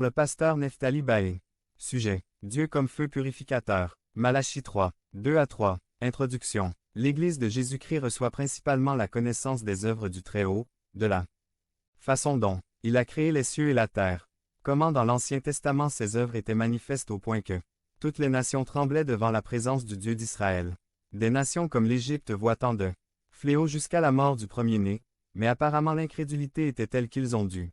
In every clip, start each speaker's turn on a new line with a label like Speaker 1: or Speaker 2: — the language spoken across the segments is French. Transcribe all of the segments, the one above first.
Speaker 1: Le pasteur Nephtali Baé. Sujet. Dieu comme feu purificateur. Malachie 3. 2 à 3. Introduction. L'Église de Jésus-Christ reçoit principalement la connaissance des œuvres du Très-Haut, de la façon dont il a créé les cieux et la terre. Comment dans l'Ancien Testament ces œuvres étaient manifestes au point que toutes les nations tremblaient devant la présence du Dieu d'Israël. Des nations comme l'Égypte voient tant de fléaux jusqu'à la mort du premier-né, mais apparemment l'incrédulité était telle qu'ils ont dû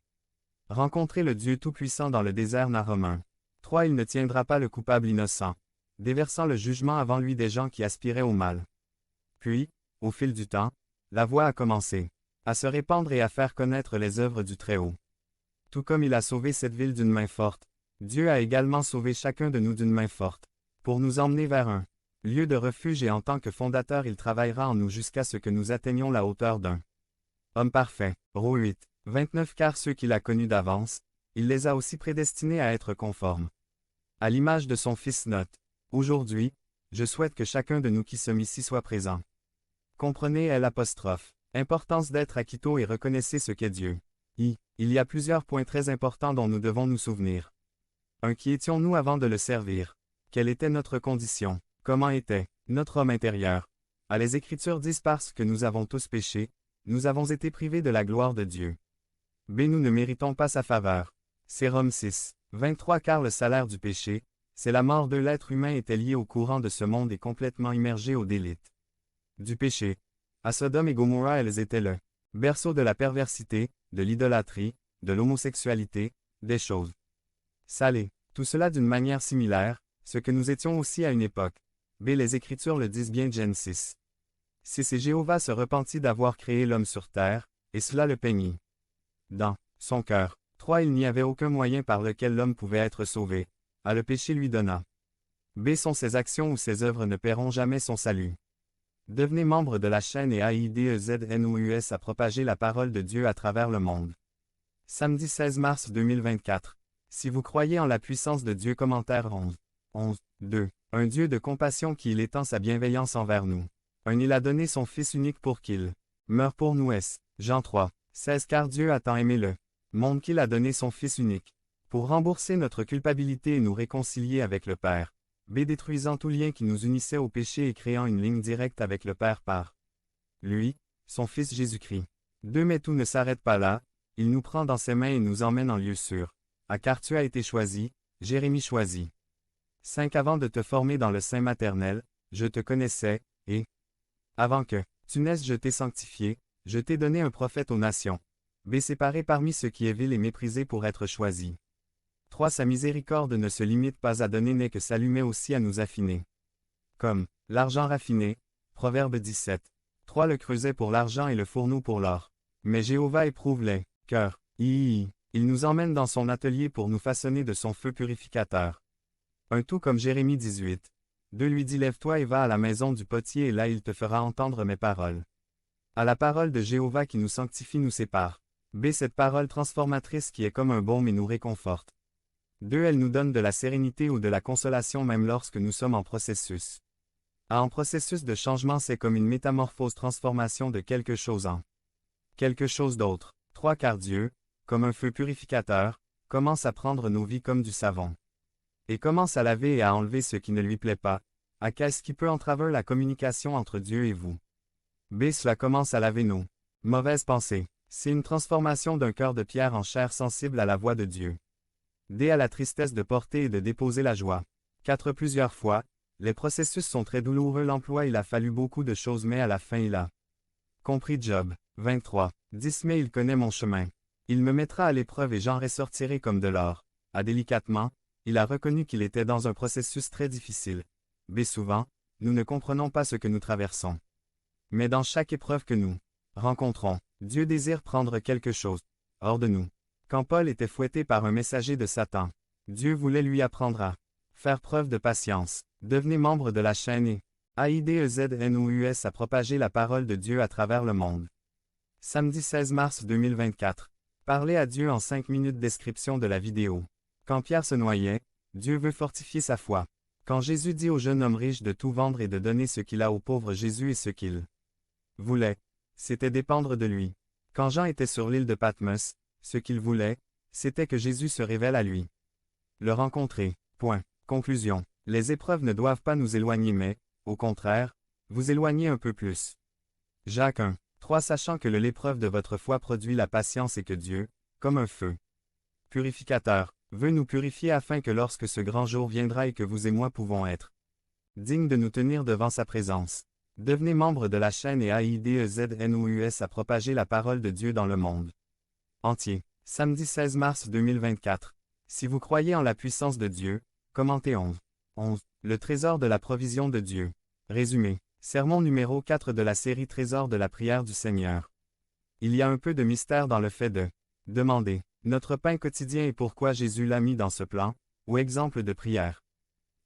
Speaker 1: rencontrer le Dieu Tout-Puissant dans le désert Naromain. 3. Il ne tiendra pas le coupable innocent, déversant le jugement avant lui des gens qui aspiraient au mal. Puis, au fil du temps, la voix a commencé à se répandre et à faire connaître les œuvres du Très-Haut. Tout comme il a sauvé cette ville d'une main forte, Dieu a également sauvé chacun de nous d'une main forte, pour nous emmener vers un lieu de refuge et en tant que fondateur il travaillera en nous jusqu'à ce que nous atteignions la hauteur d'un homme parfait. Ro 8. 29. Car ceux qu'il a connus d'avance, il les a aussi prédestinés à être conformes à l'image de son Fils. Note. Aujourd'hui, je souhaite que chacun de nous qui sommes ici soit présent. Comprenez l'apostrophe. Importance d'être à Quito et reconnaissez ce qu'est Dieu. Il y a plusieurs points très importants dont nous devons nous souvenir. 1. Qui étions-nous avant de le servir? Quelle était notre condition? Comment était notre homme intérieur? Les Écritures disent parce que nous avons tous péché, nous avons été privés de la gloire de Dieu. B. Nous ne méritons pas sa faveur. C'est Romains 6. 23. Car le salaire du péché, c'est la mort de l'être humain était lié au courant de ce monde et complètement immergé aux délices du péché. À Sodome et Gomorrha elles étaient le berceau de la perversité, de l'idolâtrie, de l'homosexualité, des choses salées. Tout cela d'une manière similaire, ce que nous étions aussi à une époque. B. Les Écritures le disent bien. Genèse 6. Et Jéhovah se repentit d'avoir créé l'homme sur terre, et cela le peignit dans son cœur. 3. Il n'y avait aucun moyen par lequel l'homme pouvait être sauvé. Le péché lui donna. B. Sont ses actions ou ses œuvres ne paieront jamais son salut. Devenez membre de la chaîne et AIDEZNOUS à propager la parole de Dieu à travers le monde. Samedi 16 mars 2024. Si vous croyez en la puissance de Dieu. Commentaire 11. 2. Un Dieu de compassion qui il étend sa bienveillance envers nous. 1. Il a donné son Fils unique pour qu'il meure pour nous. Jean 3. 16. Car Dieu a tant aimé le monde qu'il a donné son Fils unique, pour rembourser notre culpabilité et nous réconcilier avec le Père. B. Détruisant tout lien qui nous unissait au péché et créant une ligne directe avec le Père par lui, son Fils Jésus-Christ. 2. Mais tout ne s'arrête pas là, il nous prend dans ses mains et nous emmène en lieu sûr. Car tu as été choisi, Jérémie choisi. 5. Avant de te former dans le sein maternel, je te connaissais, et avant que tu naisses je t'ai sanctifié, je t'ai donné un prophète aux nations. B. Séparé parmi ce qui est vil et méprisé pour être choisi. 3. Sa miséricorde ne se limite pas à donner mais que s'allumer aussi à nous affiner. Comme l'argent raffiné, Proverbe 17. 3. Le creuset pour l'argent et le fourneau pour l'or. Mais Jéhovah éprouve les cœurs. Il nous emmène dans son atelier pour nous façonner de son feu purificateur. 1. Tout comme Jérémie 18. 2. Lui dit lève-toi et va à la maison du potier et là il te fera entendre mes paroles. À la parole de Jéhovah qui nous sanctifie nous sépare. B. Cette parole transformatrice qui est comme un baume et nous réconforte. 2. Elle nous donne de la sérénité ou de la consolation même lorsque nous sommes en processus. En processus de changement c'est comme une métamorphose transformation de quelque chose en quelque chose d'autre. 3. Car Dieu, comme un feu purificateur, commence à prendre nos vies comme du savon. Et commence à laver et à enlever ce qui ne lui plaît pas. Qu'est-ce qui peut entraver la communication entre Dieu et vous? B. Cela commence à laver nos mauvaises pensées. C'est une transformation d'un cœur de pierre en chair sensible à la voix de Dieu. D. À la tristesse de porter et de déposer la joie. 4. Plusieurs fois, les processus sont très douloureux. L'emploi il a fallu beaucoup de choses mais à la fin il a compris. Job 23. 10. Mais il connaît mon chemin. Il me mettra à l'épreuve et j'en ressortirai comme de l'or. Délicatement, il a reconnu qu'il était dans un processus très difficile. B. Souvent, nous ne comprenons pas ce que nous traversons. Mais dans chaque épreuve que nous rencontrons, Dieu désire prendre quelque chose hors de nous. Quand Paul était fouetté par un messager de Satan, Dieu voulait lui apprendre à faire preuve de patience. Devenez membre de la chaîne et AIDEZNOUS à propager la parole de Dieu à travers le monde. Samedi 16 mars 2024. Parlez à Dieu en 5 minutes. Description de la vidéo. Quand Pierre se noyait, Dieu veut fortifier sa foi. Quand Jésus dit au jeune homme riche de tout vendre et de donner ce qu'il a aux pauvres, Jésus et ce qu'il voulait, c'était dépendre de lui. Quand Jean était sur l'île de Patmos, ce qu'il voulait, c'était que Jésus se révèle à lui. Le rencontrer. Point. Conclusion. Les épreuves ne doivent pas nous éloigner mais, au contraire, vous éloigner un peu plus. Jacques 1. 3 Sachant que l'épreuve de votre foi produit la patience et que Dieu, comme un feu purificateur, veut nous purifier afin que lorsque ce grand jour viendra et que vous et moi pouvons être dignes de nous tenir devant sa présence. Devenez membre de la chaîne et AIDEZNOUS à propager la parole de Dieu dans le monde entier. Samedi 16 mars 2024. Si vous croyez en la puissance de Dieu, commentez 11. Le trésor de la provision de Dieu. Résumé. Sermon numéro 4 de la série Trésor de la prière du Seigneur. Il y a un peu de mystère dans le fait de demander notre pain quotidien et pourquoi Jésus l'a mis dans ce plan, ou exemple de prière.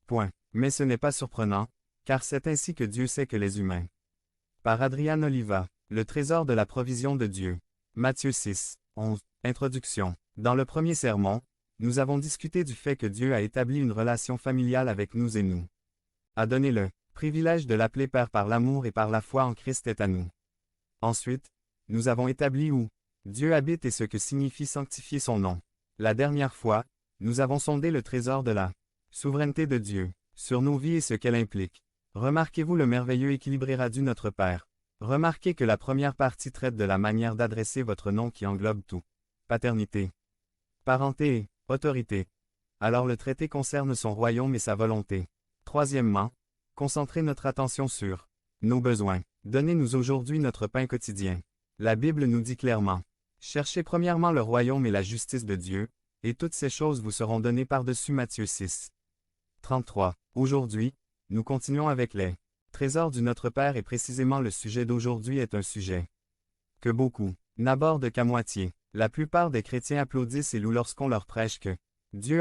Speaker 1: Point. Mais ce n'est pas surprenant, car c'est ainsi que Dieu sait que les humains. Par Adrian Oliva, le trésor de la provision de Dieu. Matthieu 6, 11. Introduction. Dans le premier sermon, nous avons discuté du fait que Dieu a établi une relation familiale avec nous et nous a donné le privilège de l'appeler Père par l'amour et par la foi en Christ est à nous. Ensuite, nous avons établi où Dieu habite et ce que signifie sanctifier son nom. La dernière fois, nous avons sondé le trésor de la souveraineté de Dieu sur nos vies et ce qu'elle implique. Remarquez-vous le merveilleux équilibré du Notre Père. Remarquez que la première partie traite de la manière d'adresser votre nom qui englobe tout. Paternité, parenté et autorité. Alors le traité concerne son royaume et sa volonté. Troisièmement, concentrer notre attention sur nos besoins. Donnez-nous aujourd'hui notre pain quotidien. La Bible nous dit clairement, cherchez premièrement le royaume et la justice de Dieu, et toutes ces choses vous seront données par-dessus Matthieu 6. 33. Aujourd'hui, nous continuons avec les trésors du Notre Père et précisément le sujet d'aujourd'hui est un sujet que beaucoup n'abordent qu'à moitié. La plupart des chrétiens applaudissent et louent lorsqu'on leur prêche que Dieu